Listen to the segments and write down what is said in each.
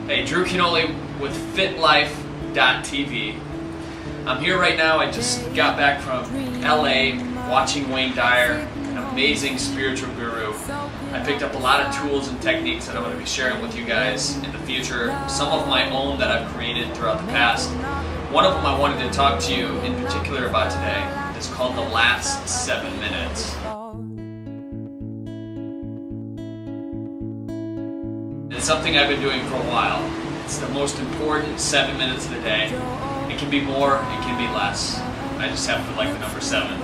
Hey, Drew Canoli with FitLife.tv. I'm here right now. I just got back from LA watching Wayne Dyer, an amazing spiritual guru. I picked up a lot of tools and techniques that I'm going to be sharing with you guys in the future. Some of my own that I've created throughout the past. One of them I wanted to talk to you in particular about today. It's called The Last 7 Minutes. It's something I've been doing for a while. It's the most important 7 minutes of the day. It can be more, it can be less. I just happen to like the number 7.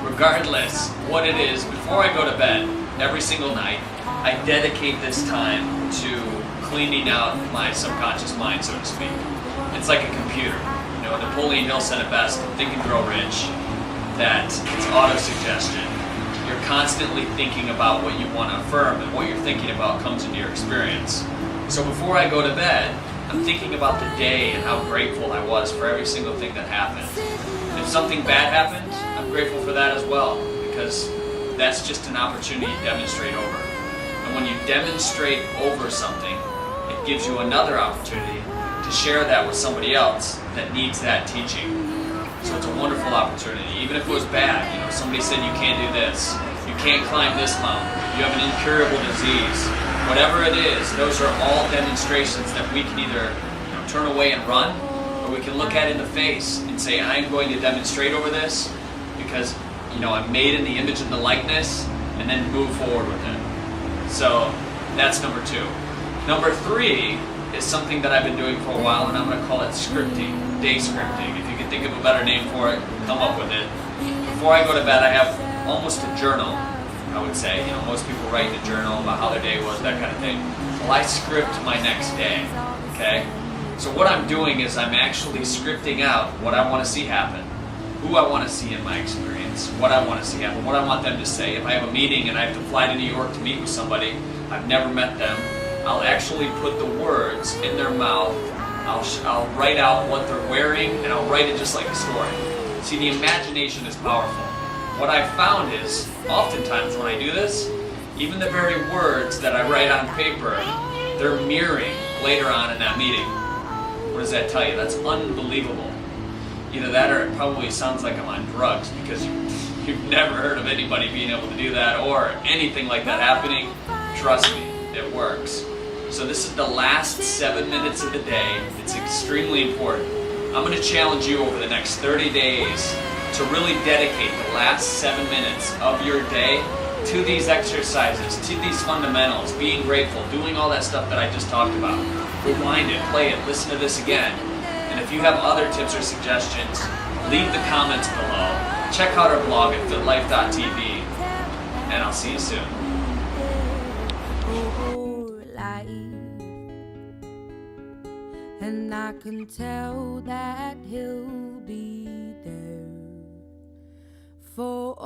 Regardless what it is, before I go to bed, every single night, I dedicate this time to cleaning out my subconscious mind, so to speak. It's like a computer. You know, Napoleon Hill said it best, Think and Grow Rich, that it's auto-suggestion. You're constantly thinking about what you want to affirm, and what you're thinking about comes into your experience. So before I go to bed, I'm thinking about the day and how grateful I was for every single thing that happened. And if something bad happened, I'm grateful for that as well, because that's just an opportunity to demonstrate over. And when you demonstrate over something, it gives you another opportunity to share that with somebody else that needs that teaching. So it's a wonderful opportunity. Even if it was bad, you know, somebody said you can't do this, you can't climb this mountain, you have an incurable disease, whatever it is, those are all demonstrations that we can either turn away and run, or we can look at it in the face and say, I'm going to demonstrate over this because I'm made in the image and the likeness, and then move forward with it. So that's number 2. Number 3 is something that I've been doing for a while, and I'm going to call it scripting, day scripting. If you can think of a better name for it, come up with it. Before I go to bed, I have almost a journal, I would say. Most people write in a journal about how their day was, that kind of thing. Well, I script my next day, okay? So what I'm doing is I'm actually scripting out what I want to see happen, who I want to see in my experience, what I want to see happen, what I want them to say. If I have a meeting and I have to fly to New York to meet with somebody, I've never met them, I'll actually put the words in their mouth. I'll write out what they're wearing, and I'll write it just like a story. See, the imagination is powerful. What I've found is, oftentimes when I do this, even the very words that I write on paper, they're mirroring later on in that meeting. What does that tell you? That's unbelievable. Either that, or it probably sounds like I'm on drugs, because you've never heard of anybody being able to do that, or anything like that happening. Trust me, it works. So this is the last 7 minutes of the day. It's extremely important. I'm going to challenge you over the next 30 days to really dedicate the last 7 minutes of your day to these exercises, to these fundamentals, being grateful, doing all that stuff that I just talked about. Rewind it, play it, listen to this again. And if you have other tips or suggestions, leave the comments below. Check out our blog at FitLife.tv, and I'll see you soon. And I can tell that he'll be there for